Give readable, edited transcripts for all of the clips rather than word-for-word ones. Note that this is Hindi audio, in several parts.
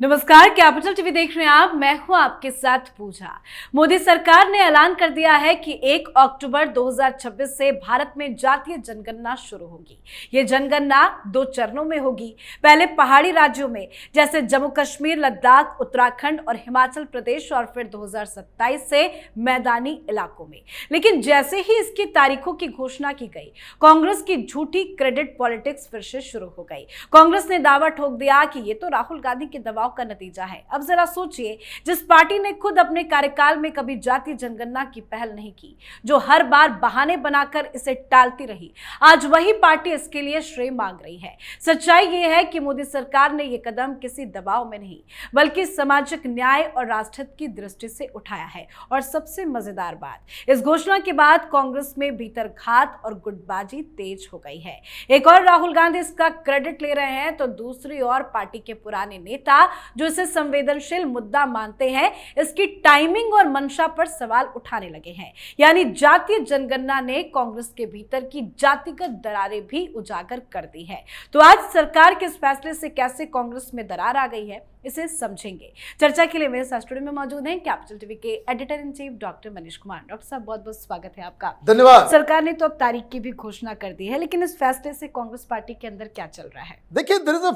नमस्कार, कैपिटल टीवी देख रहे हैं आप। मैं हूं आपके साथ पूजा। मोदी सरकार ने ऐलान कर दिया है कि 1 अक्टूबर 2026 से भारत में जातीय जनगणना शुरू होगी। ये जनगणना 2 चरणों में होगी। पहले पहाड़ी राज्यों में जैसे जम्मू कश्मीर, लद्दाख, उत्तराखंड और हिमाचल प्रदेश, और फिर 2027 से मैदानी इलाकों में। लेकिन जैसे ही इसकी तारीखों की घोषणा की गई, कांग्रेस की झूठी क्रेडिट पॉलिटिक्स फिर से शुरू हो गई। कांग्रेस ने दावा ठोक दिया कि ये तो राहुल गांधी के दबाव का नतीजा है। अब जरा सोचिए, जिस पार्टी ने खुद अपने कार्यकाल में कभी जातीय जनगणना की पहल नहीं की, जो हर बार बहाने बनाकर इसे टालती रही, आज वही पार्टी इसके लिए श्रेय मांग रही है। सच्चाई ये है कि मोदी सरकार ने यह कदम किसी दबाव में नहीं, बल्कि सामाजिक न्याय और राष्ट्रहित की दृष्टि से उठाया है। और सबसे मजेदार बात, इस घोषणा के बाद कांग्रेस में भीतर घात और गुटबाजी तेज हो गई है। एक और राहुल गांधी इसका क्रेडिट ले रहे हैं, तो दूसरी ओर पार्टी के पुराने नेता जो इसे संवेदनशील मुद्दा मानते हैं, इसकी टाइमिंग और मंशा पर सवाल उठाने लगे हैं। यानी जातीय जनगणना ने कांग्रेस के भीतर की जातिगत दरारें भी उजागर कर दी है। तो आज सरकार के इस फैसले से कैसे कांग्रेस में दरार आ गई है, इसे समझेंगे। चर्चा के लिए मेरे साथ स्टूडियो में मौजूद हैं कैपिटल टीवी के editor in chief doctor Manish Kumar. Doctor साहब, बहुत बहुत स्वागत है आपका। धन्यवाद। सरकार ने तो अब तारीख की भी घोषणा कर दी है, लेकिन इस फैसले से कांग्रेस पार्टी के अंदर क्या चल रहा है? देखिए, there is a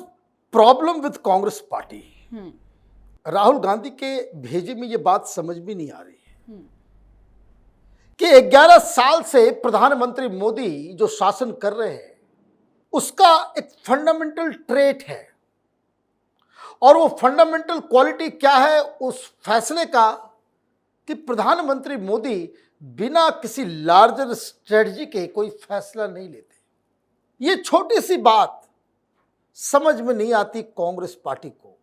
problem with Congress party. Rahul Gandhi के भेजे में ये बात समझ में नहीं आ रही है कि 11 साल से प्रधानमंत्री मोदी जो शासन कर रहे हैं, उसका एक फंडामेंटल ट्रेट है, और वो फंडामेंटल क्वालिटी क्या है उस फैसले का कि प्रधानमंत्री मोदी बिना किसी लार्जर स्ट्रेटजी के कोई फैसला नहीं लेते। ये छोटी सी बात समझ में नहीं आती कांग्रेस पार्टी को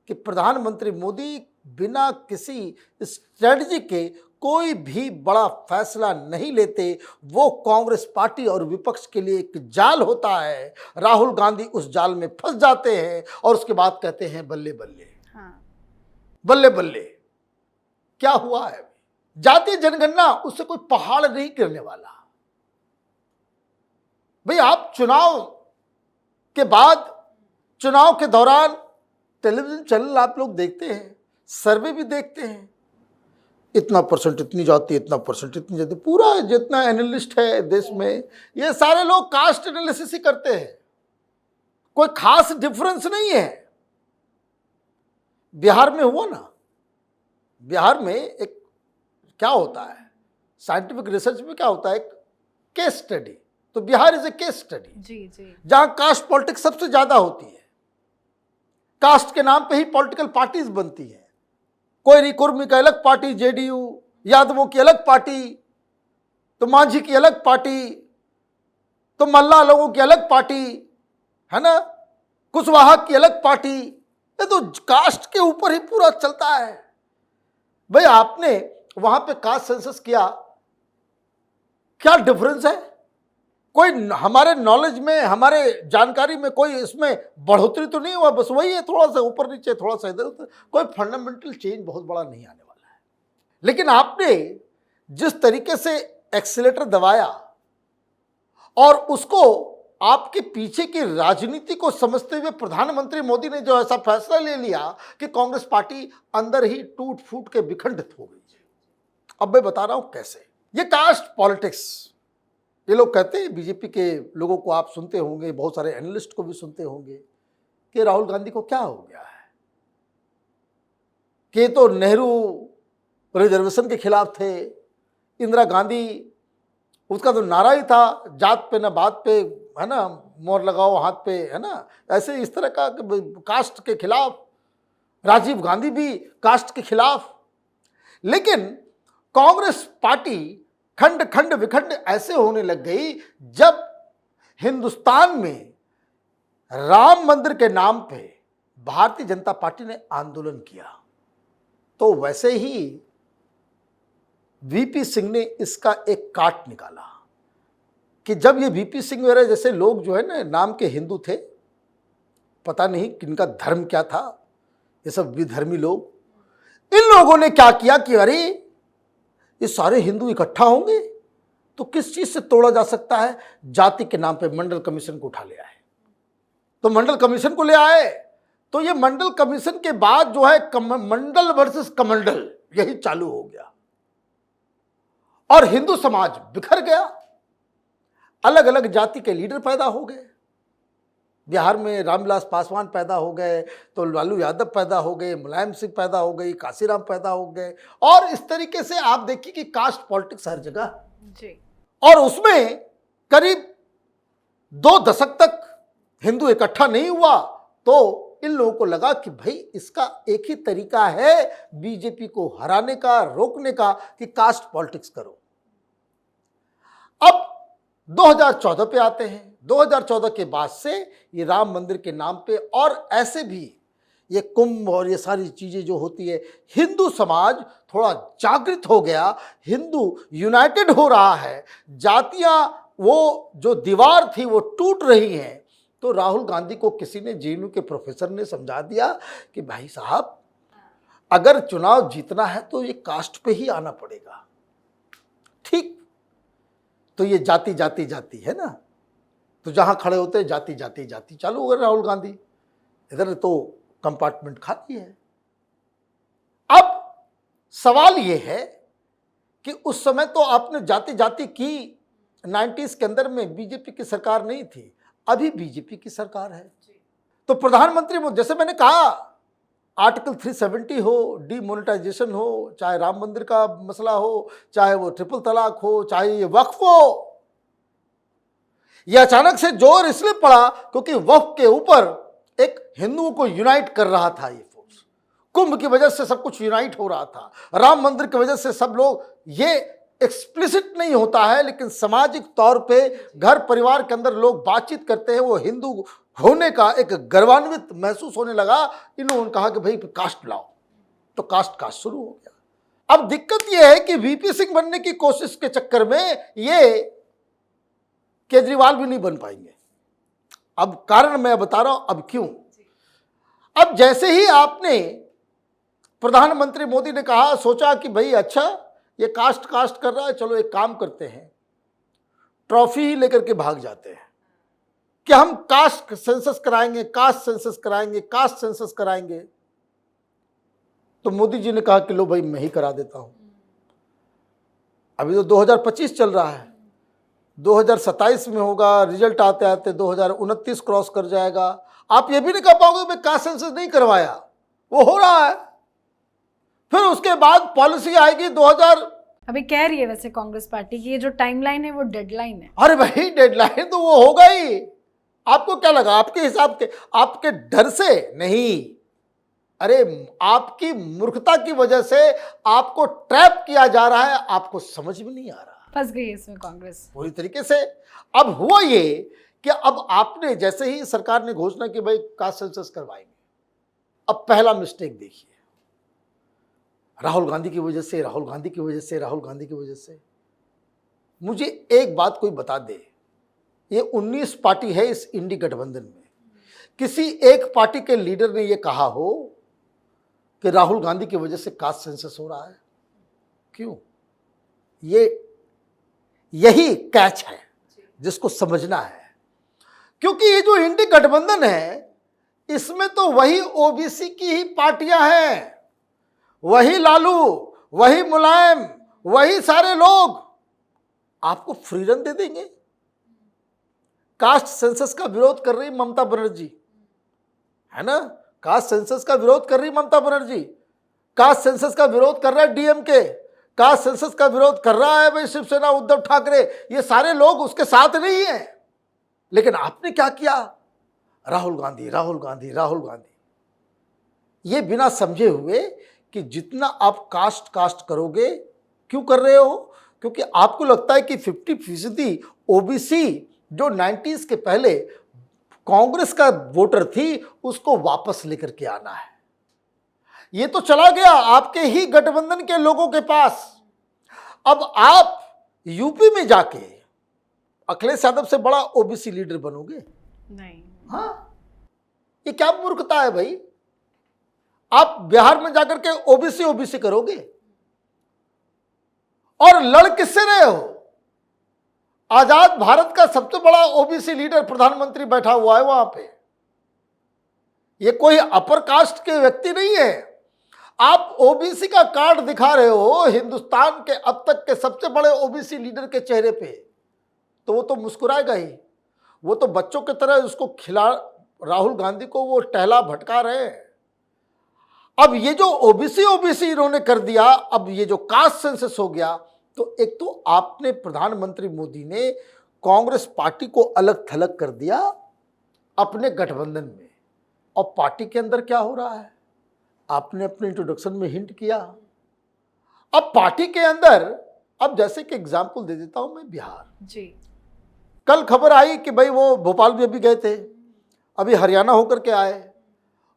कि प्रधानमंत्री मोदी बिना किसी स्ट्रेटजी के कोई भी बड़ा फैसला नहीं लेते। वो कांग्रेस पार्टी और विपक्ष के लिए एक जाल होता है। राहुल गांधी उस जाल में फंस जाते हैं और उसके बाद कहते हैं बल्ले बल्ले। बल्ले बल्ले क्या हुआ है? जातीय जनगणना उससे कोई पहाड़ नहीं गिरने वाला। भाई, आप चुनाव के बाद, चुनाव के दौरान टेलीविजन चैनल आप लोग देखते हैं, सर्वे भी देखते हैं, इतना परसेंट इतनी जाती, इतना परसेंट इतनी जाती। पूरा जितना एनालिस्ट है देश में, ये सारे लोग कास्ट एनालिसिस ही करते हैं। कोई खास डिफरेंस नहीं है। बिहार में हुआ ना, बिहार में एक क्या होता है, साइंटिफिक रिसर्च में क्या होता है, एक केस स्टडी। तो Bihar is a case study जी, जहां कास्ट पॉलिटिक्स सबसे ज्यादा होती है। कास्ट के नाम पे ही पॉलिटिकल पार्टीज बनती है। कोई कुर्मी की अलग पार्टी जेडीयू, यादवों की अलग पार्टी, तो मांझी की अलग पार्टी, तो मल्ला लोगों की अलग पार्टी, है ना, कुशवाहा की अलग पार्टी। ये तो कास्ट के ऊपर ही पूरा चलता है। भाई, आपने वहां पे कास्ट सेंसस किया, क्या डिफरेंस है? कोई हमारे नॉलेज में, हमारे जानकारी में कोई इसमें बढ़ोतरी तो नहीं हुआ। बस वही है, थोड़ा सा ऊपर नीचे, थोड़ा सा इधर उधर। कोई फंडामेंटल चेंज बहुत बड़ा नहीं आने वाला है। लेकिन आपने जिस तरीके से एक्सीलेटर दबाया और उसको आपके पीछे की राजनीति को समझते हुए प्रधानमंत्री मोदी ने जो ऐसा फैसला ले लिया कि कांग्रेस पार्टी अंदर ही टूट फूट के विखंडित हो गई। अब मैं बता रहा हूं कैसे। ये कास्ट पॉलिटिक्स, ये लोग कहते हैं, बीजेपी के लोगों को आप सुनते होंगे, बहुत सारे एनालिस्ट को भी सुनते होंगे कि राहुल गांधी को क्या हो गया है, कि तो नेहरू रिजर्वेशन के खिलाफ थे, इंदिरा गांधी, उसका तो नारा ही था जात पे ना बात पे, है ना, मोहर लगाओ हाथ पे, है ना, ऐसे इस तरह का कास्ट के खिलाफ। राजीव गांधी भी कास्ट के खिलाफ। लेकिन कांग्रेस पार्टी खंड खंड विखंड ऐसे होने लग गई जब हिंदुस्तान में राम मंदिर के नाम पे भारतीय जनता पार्टी ने आंदोलन किया। तो वैसे ही वीपी सिंह ने इसका एक काट निकाला कि जब ये वीपी सिंह वगैरह जैसे लोग जो है ना, नाम के हिंदू थे, पता नहीं किनका धर्म क्या था, ये सब विधर्मी लोग, इन लोगों ने क्या किया कि अरे ये सारे हिंदू इकट्ठा होंगे तो किस चीज से तोड़ा जा सकता है, जाति के नाम पे मंडल कमीशन को उठा ले आए। तो मंडल कमीशन को ले आए तो ये मंडल कमीशन के बाद जो है मंडल वर्सेस कमंडल यही चालू हो गया और हिंदू समाज बिखर गया। अलग अलग जाति के लीडर पैदा हो गए। बिहार में रामविलास पासवान पैदा हो गए, तो लालू यादव पैदा हो गए, मुलायम सिंह पैदा हो गई, काशीराम पैदा हो गए, और इस तरीके से आप देखिए कि कास्ट पॉलिटिक्स हर जगह जी। और उसमें करीब 2 दशक तक हिंदू इकट्ठा नहीं हुआ, तो इन लोगों को लगा कि भाई इसका एक ही तरीका है बीजेपी को हराने का, रोकने का, कि कास्ट पॉलिटिक्स करो। अब 2014 पे आते हैं। 2014 के बाद से ये राम मंदिर के नाम पे और ऐसे भी ये कुंभ और ये सारी चीजें जो होती है, हिंदू समाज थोड़ा जागृत हो गया, हिंदू यूनाइटेड हो रहा है, जातियां वो जो दीवार थी वो टूट रही हैं। तो राहुल गांधी को किसी ने, जेएनयू के प्रोफेसर ने समझा दिया कि भाई साहब अगर चुनाव जीतना है तो ये कास्ट पे ही आना पड़ेगा। ठीक, तो ये जाति जाति जाति है ना, तो जहां खड़े होते हैं जाति जाति जाति चालू हो गए राहुल गांधी। इधर तो कंपार्टमेंट खाली है। अब सवाल ये है कि उस समय तो आपने जाति जाति की 90s के अंदर में बीजेपी की सरकार नहीं थी, अभी बीजेपी की सरकार है। तो प्रधानमंत्री, जैसे मैंने कहा, आर्टिकल 370 हो, डीमोनेटाइजेशन हो, चाहे राम मंदिर का मसला हो, चाहे वो ट्रिपल तलाक हो, चाहे ये वक्फ हो, यह अचानक से जोर इसलिए पड़ा क्योंकि वक्फ के ऊपर एक हिंदुओं को यूनाइट कर रहा था ये फोर्स। कुंभ की वजह से सब कुछ यूनाइट हो रहा था, राम मंदिर की वजह से सब लोग, ये एक्सप्लिसिट नहीं होता है लेकिन सामाजिक तौर पे घर परिवार के अंदर लोग बातचीत करते हैं, वो हिंदू होने का एक गर्वान्वित महसूस होने लगा। इन लोगों ने कहा कि भाई कास्ट लाओ, तो कास्ट शुरू हो गया। अब दिक्कत यह है कि वीपी सिंह बनने की कोशिश के चक्कर में ये केजरीवाल भी नहीं बन पाएंगे। अब कारण मैं बता रहा हूं, अब क्यों। अब जैसे ही आपने, प्रधानमंत्री मोदी ने कहा, सोचा कि भाई अच्छा ये कास्ट कर रहा है, चलो एक काम करते हैं, ट्रॉफी ही लेकर के भाग जाते हैं कि हम कास्ट सेंसस कराएंगे, कास्ट सेंसस कराएंगे, कास्ट सेंसस कराएंगे। तो मोदी जी ने कहा कि लो भाई मैं ही करा देता हूं। अभी तो 2025 चल रहा है, 2027 में होगा, रिजल्ट आते आते 2029 क्रॉस कर जाएगा। आप ये भी नहीं कह पाओगे मैं कास्ट सेंसस नहीं करवाया, वो हो रहा है। फिर उसके बाद पॉलिसी आएगी 2000। अभी कह रही है वैसे कांग्रेस पार्टी की ये जो टाइमलाइन है वो डेडलाइन है। अरे भाई डेडलाइन तो वो होगा ही। आपको क्या लगा, आपके हिसाब के, आपके डर से नहीं, अरे आपकी मूर्खता की वजह से आपको ट्रैप किया जा रहा है, आपको समझ में नहीं आ रहा। फंस गई इसमें कांग्रेस पूरी तरीके से। अब हुआ ये कि अब आपने, जैसे ही सरकार ने घोषणा की भाई कास्ट सेंसस करवाएंगे, अब पहला मिस्टेक देखिए, राहुल गांधी की वजह से, राहुल गांधी की वजह से, राहुल गांधी की वजह से। मुझे एक बात कोई बता दे, ये 19 पार्टी है इस इंडी गठबंधन में, किसी एक पार्टी के लीडर ने ये कहा हो कि राहुल गांधी की वजह से कास्ट सेंसस हो रहा है? क्यों? यही कैच है जिसको समझना है। क्योंकि ये जो इंडी गठबंधन है, इसमें तो वही ओबीसी की ही पार्टियां हैं, वही लालू, वही मुलायम, वही सारे लोग आपको फ्रीडम दे देंगे। कास्ट सेंसस का विरोध कर रही ममता बनर्जी है ना, कास्ट सेंसस का विरोध कर रही ममता बनर्जी, कास्ट सेंसस का विरोध कर रहा है डीएमके, कास्ट सेंसस का विरोध कर रहा है भाई शिवसेना, उद्धव ठाकरे, ये सारे लोग उसके साथ नहीं है। लेकिन आपने क्या किया? राहुल गांधी, राहुल गांधी, राहुल गांधी, ये बिना समझे हुए कि जितना आप कास्ट करोगे। क्यों कर रहे हो? क्योंकि आपको लगता है कि 50% ओबीसी जो 90s के पहले कांग्रेस का वोटर थी उसको वापस लेकर के आना है। ये तो चला गया आपके ही गठबंधन के लोगों के पास। अब आप यूपी में जाके अखिलेश यादव से बड़ा ओबीसी लीडर बनोगे? नहीं। हाँ, ये क्या मूर्खता है भाई। आप बिहार में जाकर के ओबीसी करोगे और लड़ किससे रहे हो? आजाद भारत का सबसे बड़ा ओबीसी लीडर प्रधानमंत्री बैठा हुआ है वहां पे। ये कोई अपर कास्ट के व्यक्ति नहीं है। आप ओबीसी का कार्ड दिखा रहे हो हिंदुस्तान के अब तक के सबसे बड़े ओबीसी लीडर के चेहरे पे, तो वो तो मुस्कुराएगा ही। वो तो बच्चों की तरह उसको खिला, राहुल गांधी को वो टहला भटका रहे हैं। अब ये जो ओबीसी इन्होंने कर दिया, अब ये जो कास्ट सेंसस हो गया, तो एक तो आपने प्रधानमंत्री मोदी ने कांग्रेस पार्टी को अलग थलग कर दिया अपने गठबंधन में। और पार्टी के अंदर क्या हो रहा है, आपने अपने इंट्रोडक्शन में हिंट किया। अब पार्टी के अंदर, अब जैसे कि एग्जाम्पल दे देता हूं मैं, बिहार जी, कल खबर आई कि भाई वो भोपाल भी अभी गए थे, अभी हरियाणा होकर के आए,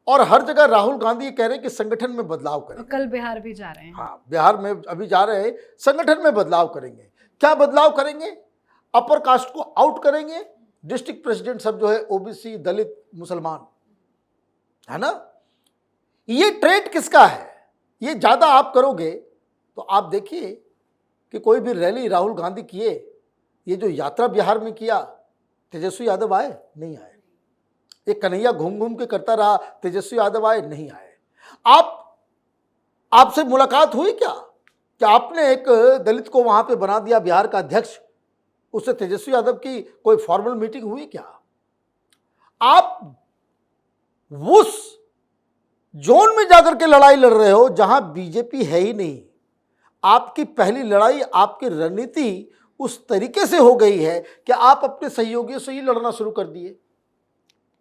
और हर जगह राहुल गांधी कह रहे हैं कि संगठन में बदलाव करें। कल बिहार भी जा रहे हैं। हाँ, बिहार में अभी जा रहे हैं, संगठन में बदलाव करेंगे। क्या बदलाव करेंगे? अपर कास्ट को आउट करेंगे, डिस्ट्रिक्ट प्रेसिडेंट सब जो है ओबीसी, दलित, मुसलमान, है ना। ये ट्रेड किसका है? ये ज्यादा आप करोगे तो आप देखिए कि कोई भी रैली राहुल गांधी किए, ये जो यात्रा बिहार में किया, तेजस्वी यादव आए? नहीं आए। ये कन्हैया घूम घूम के करता रहा, तेजस्वी यादव आए? नहीं आए। आपसे मुलाकात हुई क्या कि आपने एक दलित को वहां पे बना दिया बिहार का अध्यक्ष? उससे तेजस्वी यादव की कोई फॉर्मल मीटिंग हुई क्या? आप उस जोन में जाकर के लड़ाई लड़ रहे हो जहां बीजेपी है ही नहीं। आपकी पहली लड़ाई, आपकी रणनीति उस तरीके से हो गई है कि आप अपने सहयोगियों से ही लड़ना शुरू कर दिए।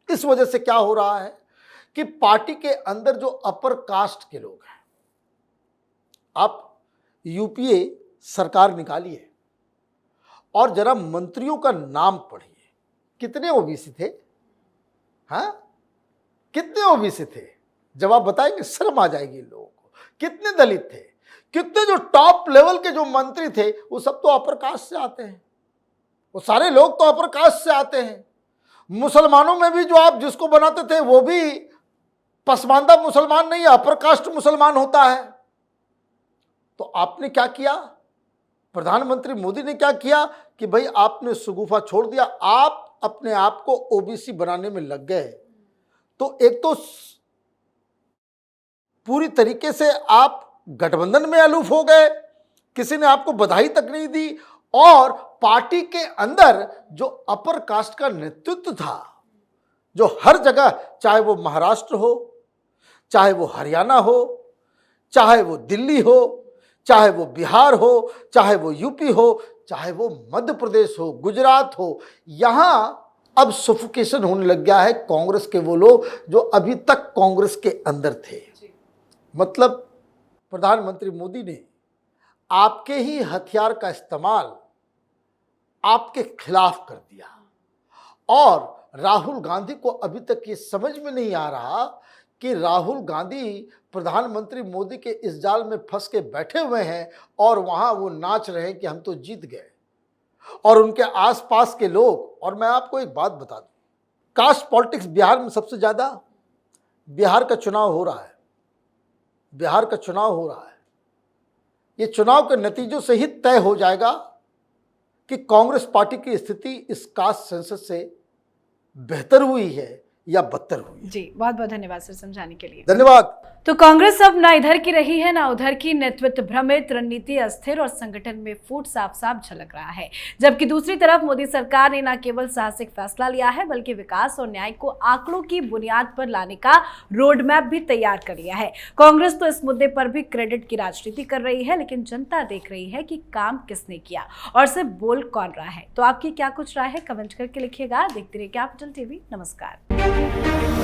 इस वजह से क्या हो रहा है कि पार्टी के अंदर जो अपर कास्ट के लोग हैं, आप यूपीए सरकार निकालिए और जरा मंत्रियों का नाम पढ़िए, कितने ओबीसी थे? हाँ, कितने ओबीसी थे? जवाब बताएंगे, शर्म आ जाएगी इन लोगों को। कितने दलित थे? कितने जो टॉप लेवल के जो मंत्री थे वो सब तो अपर कास्ट से आते हैं, वो सारे लोग तो अपर कास्ट से आते हैं। मुसलमानों में भी जो आप जिसको बनाते थे वो भी पसमानदा मुसलमान नहीं है, अपर कास्ट मुसलमान होता है। तो आपने क्या किया? प्रधानमंत्री मोदी ने क्या किया कि भाई आपने सुगुफा छोड़ दिया, आप अपने आप को ओबीसी बनाने में लग गए। तो एक तो पूरी तरीके से आप गठबंधन में अलूफ हो गए, किसी ने आपको बधाई तक नहीं दी, और पार्टी के अंदर जो अपर कास्ट का नेतृत्व था, जो हर जगह, चाहे वो महाराष्ट्र हो, चाहे वो हरियाणा हो, चाहे वो दिल्ली हो, चाहे वो बिहार हो, चाहे वो यूपी हो, चाहे वो मध्य प्रदेश हो, गुजरात हो, यहां अब सफोकेशन होने लग गया है कांग्रेस के वो लोग जो अभी तक कांग्रेस के अंदर थे। मतलब प्रधानमंत्री मोदी ने आपके ही हथियार का इस्तेमाल आपके खिलाफ कर दिया, और राहुल गांधी को अभी तक ये समझ में नहीं आ रहा कि राहुल गांधी प्रधानमंत्री मोदी के इस जाल में फंस के बैठे हुए हैं और वहां वो नाच रहे हैं कि हम तो जीत गए, और उनके आसपास के लोग। और मैं आपको एक बात बता दूं, कास्ट पॉलिटिक्स बिहार में सबसे ज्यादा, बिहार का चुनाव हो रहा है, बिहार का चुनाव हो रहा है, ये चुनाव के नतीजों से ही तय हो जाएगा कि कांग्रेस पार्टी की स्थिति इस कास्ट सेंसस से बेहतर हुई है या बदतर हुई। जी, बहुत बहुत धन्यवाद सर समझाने के लिए। धन्यवाद। तो कांग्रेस अब ना इधर की रही है ना उधर की, नेतृत्व भ्रमित, रणनीति अस्थिर और संगठन में फूट साफ साफ झलक रहा है। जबकि दूसरी तरफ मोदी सरकार ने न केवल साहसिक फैसला लिया है बल्कि विकास और न्याय को आंकड़ों की बुनियाद पर लाने का रोड मैप भी तैयार कर लिया है। कांग्रेस तो इस मुद्दे पर भी क्रेडिट की राजनीति कर रही है, लेकिन जनता देख रही है कि काम किसने किया और सिर्फ बोल कौन रहा है। तो आपकी क्या कुछ राय है, कमेंट करके लिखिएगा। देखते रहिए कैपिटल टीवी। नमस्कार।